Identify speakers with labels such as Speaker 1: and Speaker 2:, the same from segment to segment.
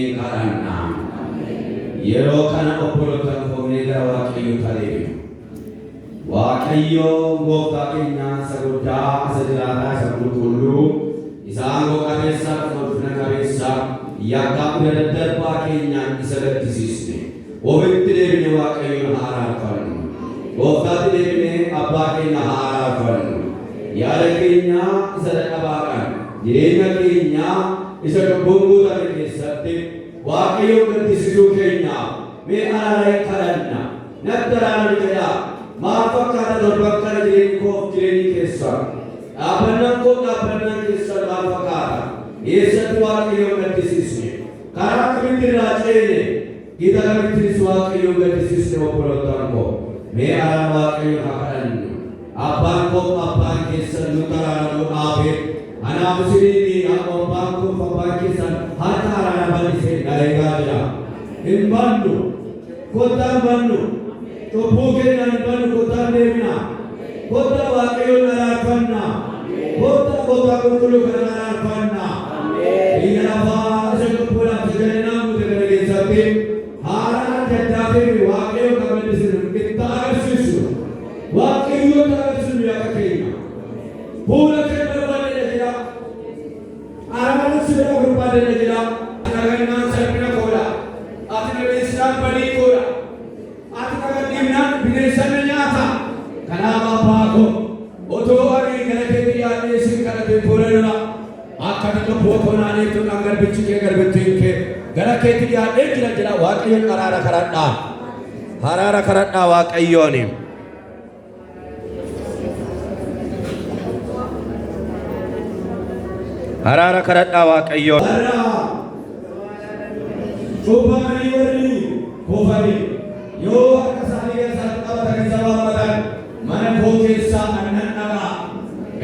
Speaker 1: eegalanna yeroo kana obboloota koomee gara waaqayyoo taleefi waaqayyoo gooftaa keenya isa guddaa isa jiraataa isa qulqulluu isa aangoo qabeessaa ulfina qabeessaa yakkaa kudha daddarbaa keenyaan isa gaddisiisne ofitti deebine waaqayyoon haa araarfannu gooftaatti deebine abbaa keenya haa araarfannu yaada keenya isa dadhabaadhaan jireenya keenya isa cubbuun guutame keessatti waaqayyoon gaddisiisuu keenyaaf mee araara kadhanna natti araara jedhaa maal fakkaata torbakkana jireenyi koof jireenyi keessaa dhaabbannaan koo dhaabbannaan keessaa maal fakkaata eessatti waaqayyoon gaddisiisne karaa kamitti irraa ceene gita kamittis waaqayyoon gaddisiisne obboloottan koo mee araara waaqayyoon haa kadhannu abbaan koo abbaan keessan nu karaaramuu dhaabe anaaf isiniin abbaan koo abbaan keessan harka araara bal'isee dhaleegaa jira hin bannu kottaan bannu cubbuu keenya hin bannu kottaan deemina kotta waaqayyoon araarfanna kotta qulqulluu kana araarfanna biyya lafaa isa cubbuudhaaf saganaa guute kana keessatti haaraan adda addaa fi waaqayyoon kabajisisu itti agarsiisu waaqayyoon agarsiisu yaada keenya fuula keenya barbaadee jira araaraan sirna barbaadee jira nagannaan salphina koodha ati nabeessaan badii koodha ati nagaddiimnaan bineensa nyaata kanaaf abbaa koo otoo ani gara keetti yaadnee isin kadhatee fuuldura akka tokko naanee tuudhaan garbichi kee garbittiin kee gara keetti yaadnee jira waaqayyoon araara kadhadhaa waaqayyooni araara kadhadhaa waaqayyoon cubbamanii warri kufanii yoo akka isaanii keessatti qabatan isa waammatan mana koo keessaa annan dhagaa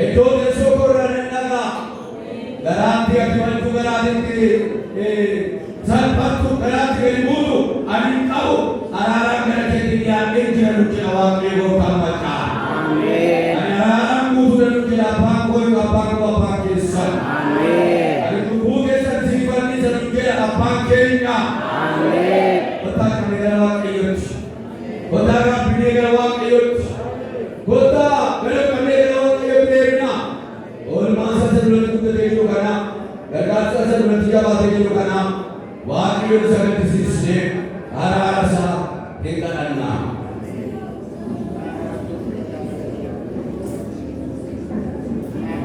Speaker 1: iddoo teessoo korra nan dhagaa garaatti akkimantu garaatitti salphattu garaatti gadi buutu ani qabu araaraan gara keetti dhiyaadhee jira jira waaqayyo gooftaan maqaa ani araaraan guutuu danduu jira abbaan koo abbaan keessan ani cubbuu keessatti siifanni isa jira abbaan keenya kotaa kamee gara waaqayyooti kotaa gabbinee gara waaqayyooti kotaa gara kamee gara waaqayyooti deemna oolmaan isa duratti guddatee jiru kana gargaarsa isa duratti jabaatee jiru kana waaqayyoon isa gaddisiisnee araara isaa hin kadhannaa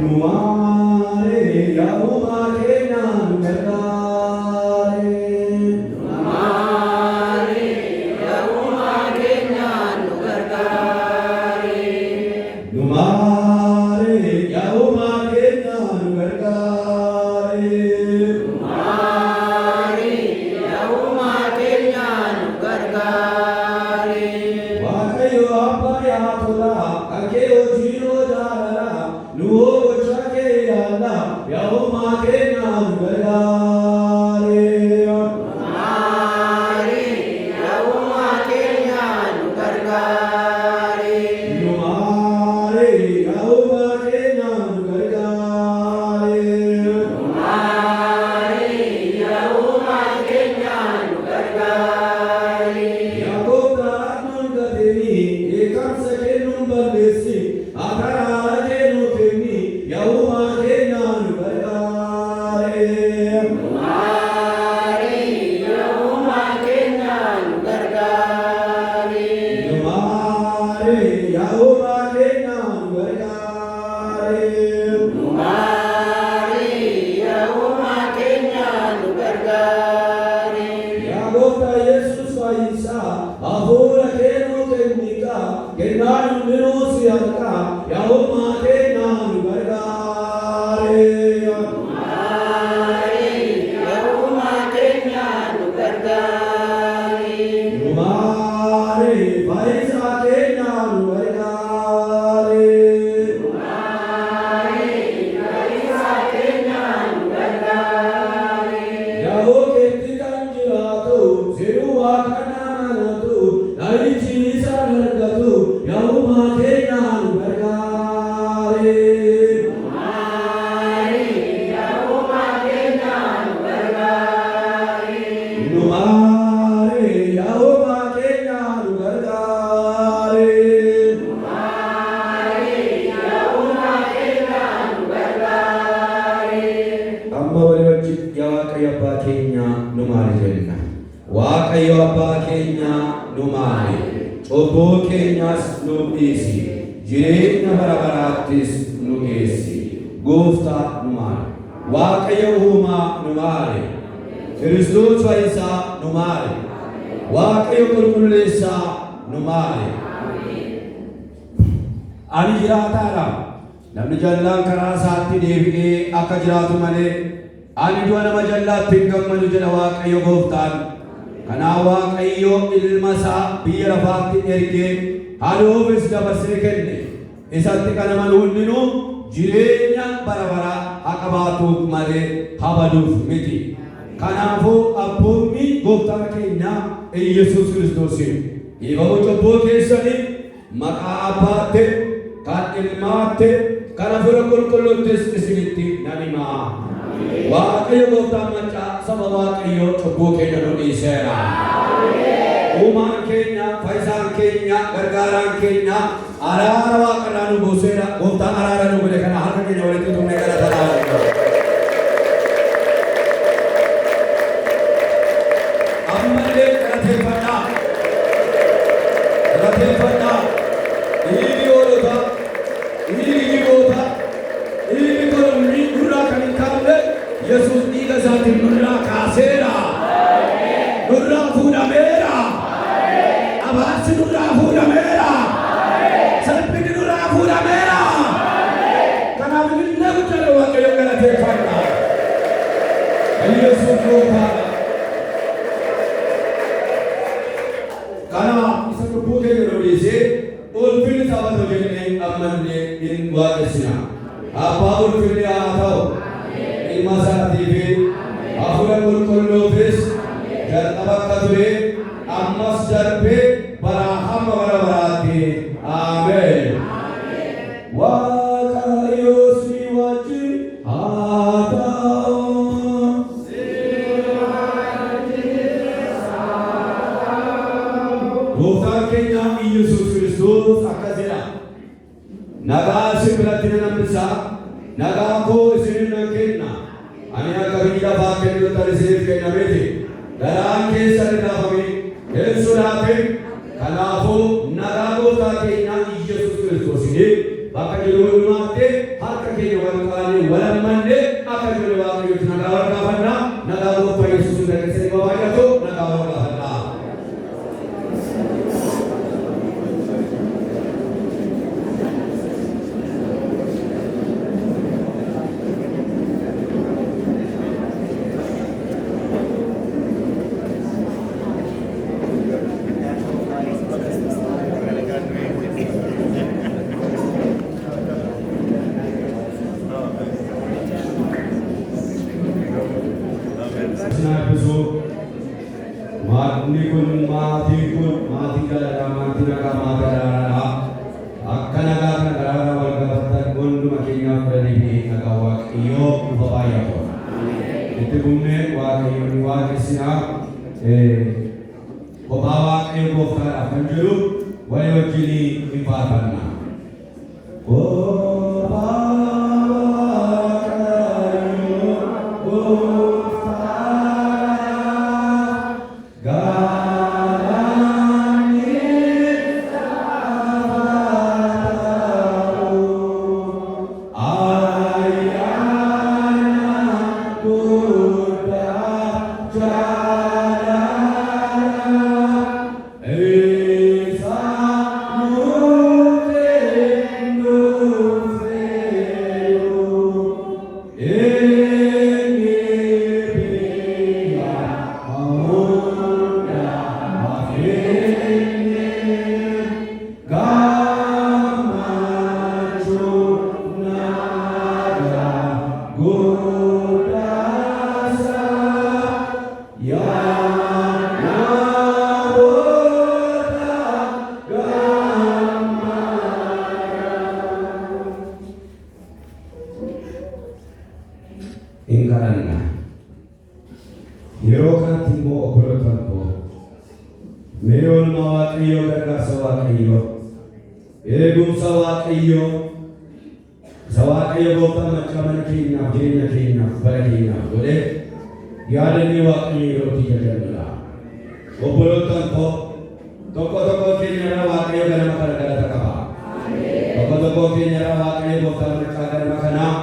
Speaker 1: numaare yaa'umaa keenyaa nu gargaare numaare yaa'umaa keenyaa nu gargaare numaare yaa'umaa keenyaa nu gargaare numaare yaa'umaa keenyaa nu gargaare waaqayyo abbaa yaa tola akkee hojii yoo jaalala nu waaqayyo abbaa keenya nu maali jenna. Waaqayyo abbaa keenya nu maali. Cubbuu keenyas nu dhiisi. Jireenya bara baraattis nu geessi. Gooftaa nu maali. Waaqayyo uumaa nu maali. Kiristoos fayyisaa nu maali. Waaqayyo qulqulleessaa nu maali. Ani jiraataadha. Namni jallaan karaa isaatti deebi'ee akka jiraatu malee ani du'a nama jallaatti hin gammadu jedha Waaqayyo Gooftaan. Kanaaf Waaqayyo ilma isaa biyya lafaatti ergee haluufis dabarsee kenne. Isatti kan amanu hundinuu jireenya bara baraa haa qabaatuuf malee habaduuf miti. Kanaafuu abboonni Gooftaa keenya Yesuus Kiristoosiin dhiifama cubbuu keessanii maqaa Abbaatte kan Ilmaatte kan Hafuura Qulqulluuttis isinitti nan himaa. Waaqayyo Gooftaan maccaa saba Waaqayyo cubbuu keenya nu dhiiseera. Uumaan keenya, fayyisaan keenya, gargaaraan keenya araara Waaqarraa nu buuseera. Gooftaan araara nu godhe kana harka keenya walitti tumnee galataa. Ammallee galateeffadhaa. Galateeffadhaa. Dhiigi hoolota, dhiigi jiboota, dhiigi koromni nurraa kan hin kaafne Yesuus dhiiga isaatiin nurraa kaaseera. Nurraa fuudhameera. Abaarsi nurraa fuudhameera. Salphini nurraa fuudhameera. Kanaaf inni guddaa Waaqayyo galateeffadhaa. Yesuus gootaadha. Kanaaf isa cubbuu keenya nu dhiisee ulfinni sabatoo jennee ammannee hin waaqessina. Abbaa ulfinni haa ta'u. Ilma isaatii fi Hafuura Qulqulluufis jalqaba akka ture ammas darbee baraa hamma bara baraatti. Ameen. Waaqayyo si wajjin haa ta'u. Gooftaan keenya Yesuus Kiristoos akkas jedha. Nagaa isin biratti nan hambisa. Nagaa koo isiniif nan kenna. Ani akka biyya lafaa kennuutti isiniif kennameeti. Garaan keessan hin raafame hin sodaatin. Kanaafuu nagaa Gooftaa keenya Yesuus Kiristoosiin bakka jiru hundumaatti harka keenya wal qabanee wal hammannee akka jiru Waaqayyootti nagaa wal gaafannaa. Nagaa Gooftaa Yesuusiin dhageessanii baay'atu nagaa wal gaafannaa. Maatni kun maatii galadhaa maatii nagaa maatii araaraadhaa. Akka nagaa kana araara wal gaafatan hunduma keenyaaf fedhanii fi nagaa Waaqayyoo dhufa baay'atu. Itti bunnee Waaqayyoon waaqessinaa. Kophaa Waaqayyo Gooftaadhaaf kan jiru walii wajjin hin faarfanna. Ingkaranna yeroo kanatti immoo obboloota koo mee oolmaa Waaqayyoo gargaarsa Waaqayyoo eegumsa Waaqayyoo isa Waaqayyo Gooftaan maccaa mana keenyaaf jireenya keenyaaf bara keenyaaf godhe yaadannee Waaqayyo yerootti jajallaa. Obboloottan koo tokko tokko keenyarraa Waaqayyo ganama kana galata qaba. Tokko tokko keenyarraa Waaqayyo gooftaa marqaa ganama kanaa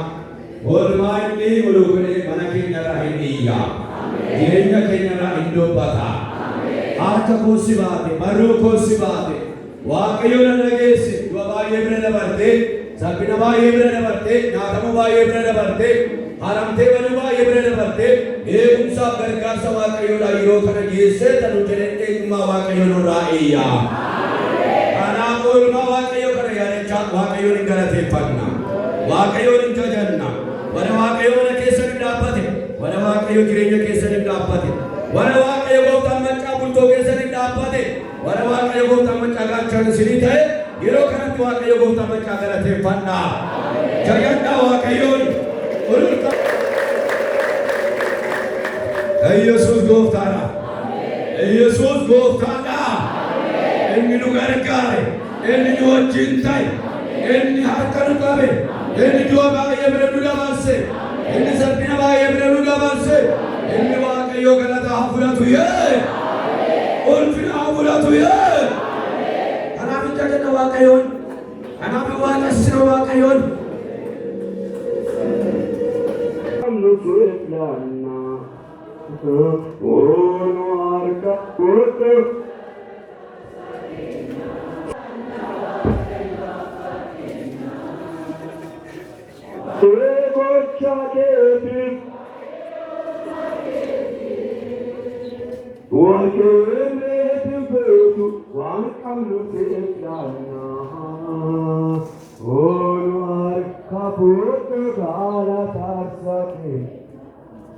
Speaker 1: oolmaa inni oluu godhee mana keenyarraa hin iyyaa. Jireenya keenyarraa hin dubbata. Harka koo si baate, barruu koo si baate. Waaqayyo na dhageesse, du'a baay'ee bira dabartee, salphina baay'ee bira dabartee, nyaatamuu baay'ee bira dabartee, haramtee baduu baay'ee bira dabartee, eegumsaaf gargaarsa Waaqayyoodhaa yeroo kana geessee tanu jedhee eegummaa Waaqayyo nurraa iyyaa. Kanaaf oolmaa Waaqayyo kana yaadachaa Waaqayyoon hin galateeffanna. Waaqayyoon hin jajanna. Bara Waaqayyo mana keessa hin dhaabbate, bara Waaqayyo jireenya keessa hin dhaabbate, bara Waaqayyo gooftaan maccaa bultoo keessa hin dhaabbate, bara Waaqayyo gooftaan maccaa gaachaan isinii ta'e yeroo kanatti Waaqayyo gooftaan maccaa galateeffanna. Jajadhaa Waaqayyoon. Yesuus gooftaadha. Yesuus gooftaadha. Inni nu gargaare, inni nu wajjin ta'e, inni harka nu qabe, inni du'a baay'ee bira nu dabarse, inni salphina baay'ee bira nu dabarse, inni Waaqayyo galata haa fudhatu yee, ulfina haa fudhatu yee. Kanaaf hin jajanna Waaqayyoon, kanaaf hin waaqessina Waaqayyoon.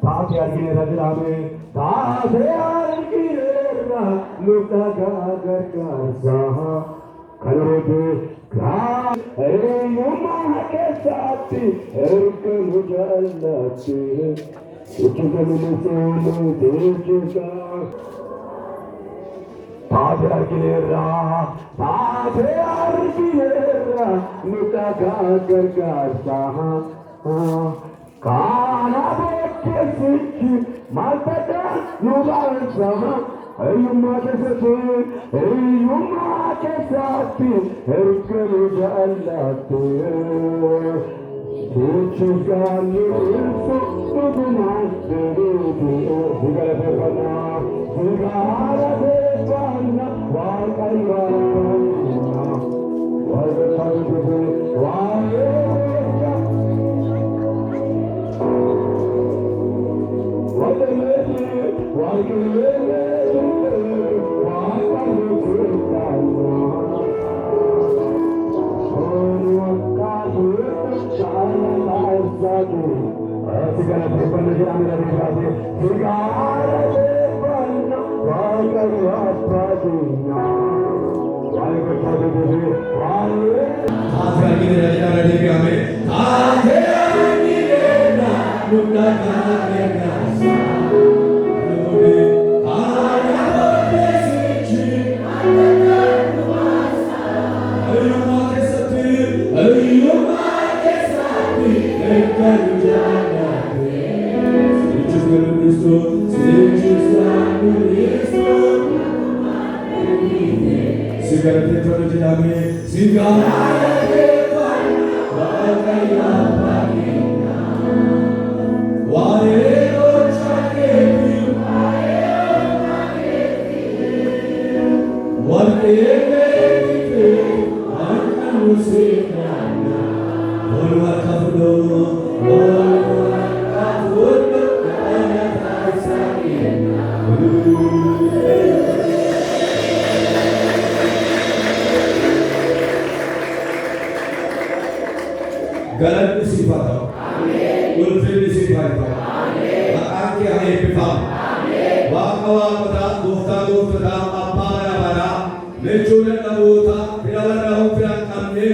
Speaker 1: Taate argine rajrame, taate argine ra, luta gargarsa, kanote gra, yuma ke saati, erkanu jalati, uchukanu sonu dejuka. Taate argine ra, luta gargarsa, kana bekesi malpata nuban sama ayyuma kesati erkanu jalati uchukanu sonu dejuka sigara pepana Galanni sifata. Ulfinni sifata. Maqaan kee haa eebbifamu. Waaqa waaqotaa, gooftaa gooftotaa, abbaa bara baraa, lechuu dadhaboota, fira warra fira hin qabne,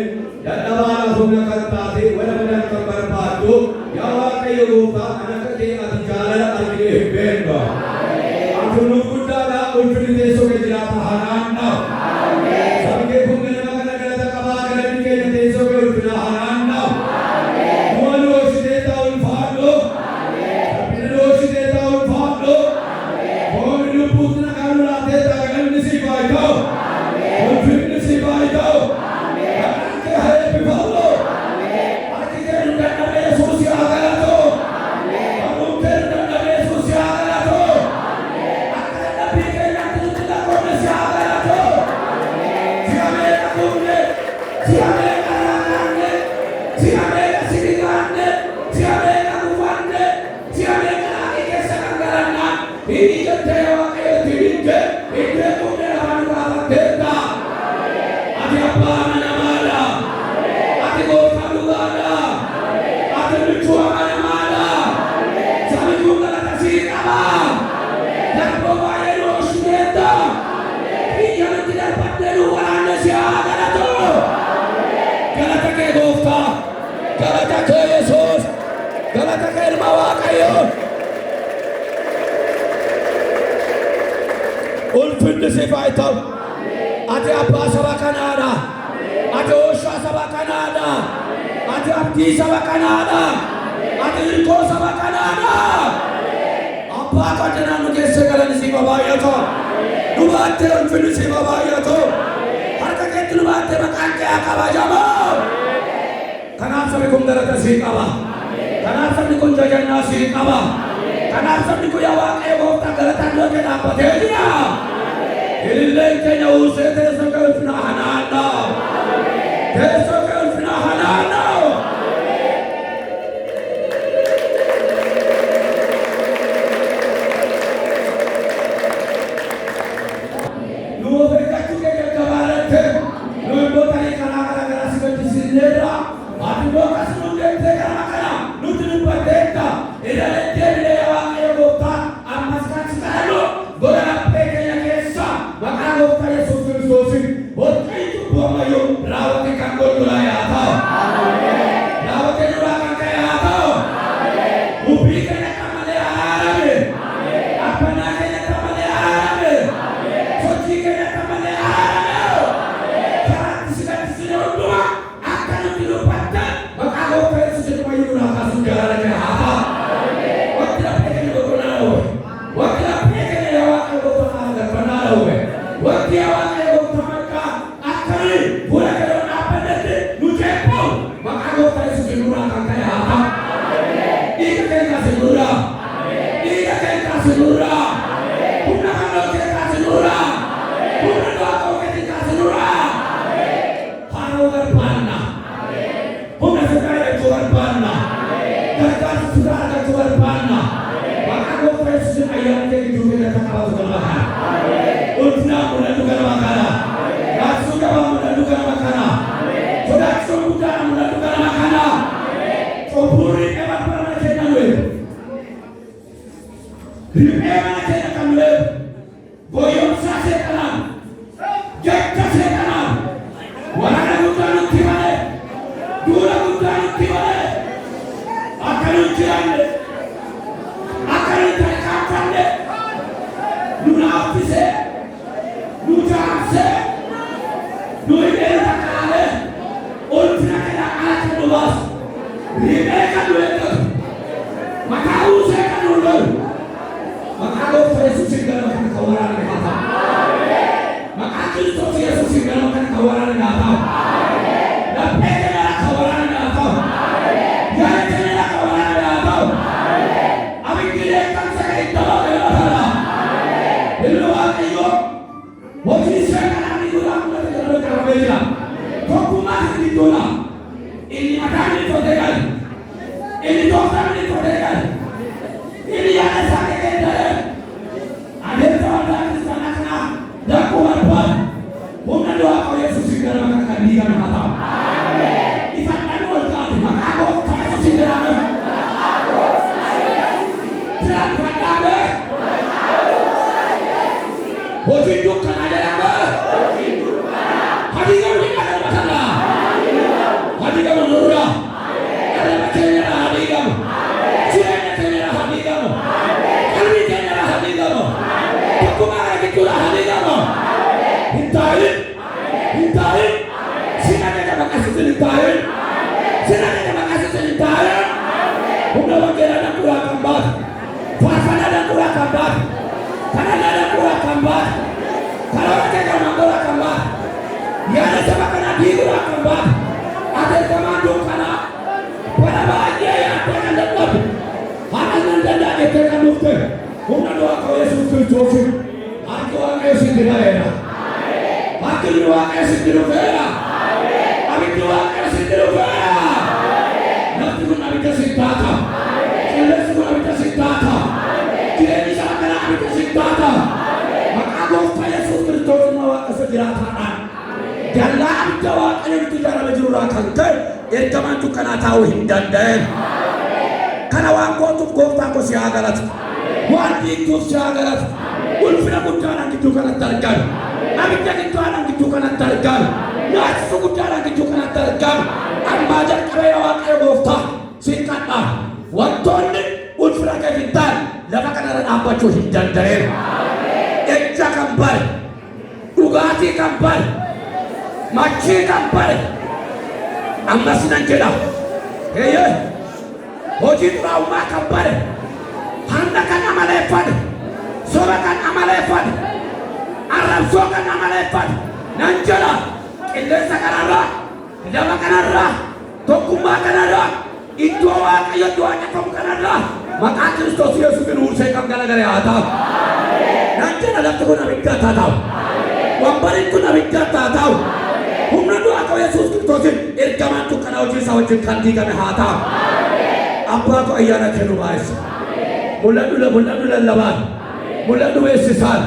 Speaker 1: dadhabaadhaaf humna kan taate, wala badan kan barbaaddu, yaa Waaqayyo gooftaa, kan akka kee ati jaalala argine hin beeknu. Ati nuuf guddaadhaa, ulfinni teessoo kee jiraata haa naanna'u. Sabni kee kun ganama kana galata qabaa, galanni keenya teessoo kee ulfina haa naanna'u. Amen. ini jataya wakaya tidinte ite kumne hanu teta ati apa namada ati gota lugada ati luchua namada sabi kunga tasiri kama dan bawa yero shudeta iya tidak patelu warana siaga nato galata ke gota galata ke Yesus galata ke mawa kayo ulfinde sifaitaw ati abba sabakanada ati osha sabakanada ati abdi sabakanada ati ilko sabakanada abba kadana nugese galan si baba yato dubate ulfinde si baba yato harka ketlu bate makanke akabajamo kanap sabi kumdarata si kaba kanap sabi kunjajanna si kaba kanap sabi kuyawa ewo tagalatan lo ke dapat dia ililay kanya use teso ka ulfinahanana teso ka ulfinahanana luo bekatu ke kabarate luo botani kana kana sibati sinera ati bokas nunge te kana nutinu patenta ilale tele ya ebota amaskan skalo gora pekenya kesa makalo kaya sosir sosir botai tu buama yo rawate kanggol gulaya atau amen rawate nurakan kaya atau amen ubi kaya kamale arame amen apa nakanya kamale arame amen sochi kaya kamale arame amen karat sikat sinyo dua akan dilupatkan makalo kaya sosir mayu nurakan sudara kaya atau amen wakila pekenya gogonao wakila pekenya yawaka gogonao gogonao waktu awak yang bertamaka akari boleh kalau apa nanti lu cepo maka aku tadi sejurah kan kayak apa iya kan kasih murah iya kan kasih murah punya kan lo kasih murah punya lo aku kasih murah haru berpana punya sekali jual pana dan sudah ada jual pana maka aku tadi sejurah ayam jadi juga datang kalau terbahan ulfina mnaduka makana nasuka mnaduka makana soda somuda mnaduka makana soburi ema para tena wewe ema tena kamle boyon sase kana jekta se kana wana mutanu kimale dura mutanu kimale akalu tirande akalu takapande luna afise Nujanse, nuibera takale, ulfina kena alat keluas, ribeka dueta, maka usai kanulur, maka aku Yesus segala macam kawaran kata, maka Kristus Yesus segala macam kawaran kata, dan pekena kawaran kata, jangan kena kawaran kata, abis direkan sakit tolong Allah, luar itu. Waktu saya kan ini orang kita terlalu kerabela, hukuman ditolak, ini mata ini terdekat, ini dokter ini terdekat, ini ada sakit kendaraan, ada orang di sana kena, dah kuat pun, bukan doa kau Yesus segera makan dia mata. Ikat anul kau, maka aku Yesus segera makan. Jangan kata Wajibkan ada apa? Hati kamu tidak ada masalah. Hati kamu murah. Ada macamnya hati kamu. Siapa macamnya hati kamu? Kami macamnya hati kamu. Hukuman itulah hati kamu. Hintai, hintai. Siapa yang makasih hintai? Siapa yang makasih hintai? Udah wakil ada kurang kambat. Puasan ada kurang kambat. Karena ada kurang kambat. Kalau mereka kurang kambat, ya ada sama kena di kurang kambat. Ada komando karena pada bahagia yang akan datang. Hanya nanda itu kan mukti. Una doa kau Yesus Kristus. Aku orang Yesus tidak. Aku doa Yesus tidak. Aku doa Yesus tidak. Nanti pun nabi kasih data. Yesus pun nabi kasih data. Tidak bisa kena Siddata. Maqaa Gooftaa Yesuus Kiristoos ilma Waaqa isa jiraataadhaan. Dallaa abidda Waaqayyoon ijaarame jirurraa kan ka'e ergamaan dukkanaa taa'uu hin danda'een. Kana waan gootuuf Gooftaan koo si haa galatu. Waan dhiituuf si haa galatu. Ulfina guddaadhaan gidduu kanatti argamu. Abidda gidduudhaan gidduu kanatti argamu. Naafu guddaadhaan gidduu kanatti argamu. Ammaa jalqabee Waaqayyo Gooftaa si kadhaa. Wantoonni ulfina kee hin taane lafa kanarra dhaabbachuu hin danda'een. Ejja kan bare, dhugaatii kan bare, machii kan bare. Ammas nan jedha. Hojii xuraa'ummaa kan bare, handa kan amaleeffate, soba kan amaleeffate, arrabsoo kan amaleeffate. Nan jedha qilleensa kanarraa, lafa kanarraa, tokkummaa kanarraa, iddoo Waaqayyotti waaqeffamu kanarraa maqaa Kiristoos Yesuusiin ursee kan galagale haa ta'u. Nan jedha lafti kun abiddaa haa ta'u. Wambariin kun abiddaa haa ta'u. Humna du'aa ta'u Yesuus Kiristoosiin ergamaan dukkanaa hojii isaa wajjin kan diigame haa ta'u. Abbaa koo ayyaana kennu baay'isa. Mul'adhu lallabaan, mul'adhu beeksisaan,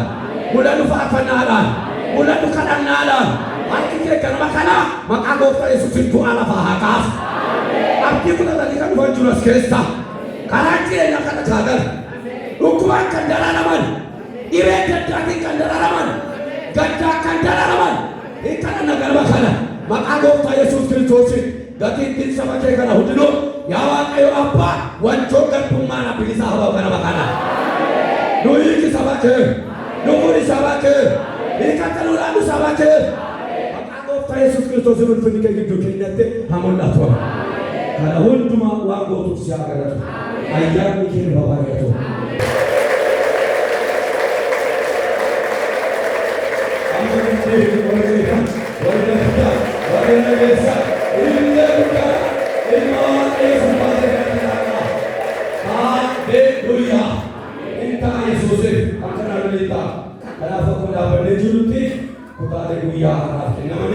Speaker 1: mul'adhu faarfannaadhaan, mul'adhu kadhannaadhaan. Harki kee ganama kanaa maqaa Gooftaa Yesuusiin du'aa lafaa haa kaasu. Abdii kudhatanii kan dhufan jiru as keessa. Karaa jireenyaa kana kaagala. Dhukkubaan kan daraaraman, dhibee gaddaatiin kan daraaraman, gaddaa kan daraaraman. Hiikkana nagarba kana maqaa Gooftaa Yesuus Kiristoosiin gatiin saba kee kana hundinuu yaa Waaqayyo Abbaa wanjoo garbummaan bilisaa habaa'u ganama kana. Nu hiiki saba kee, nu furi saba kee, hiikatti nu laadhu saba kee. Maqaa Gooftaa Yesuus Kiristoosiin ulfinni kee gidduu keenyatti haa mul'atu. Kana hundumaa waan gootuuf si haa galatu. Ayyaanni kee nu baay'atu. Haleluya. Inta Yesuusiif akka nama lixaa. Kanaaf akkuma dhaabannee jirutti kutaatee guyyaa haraaf kennama.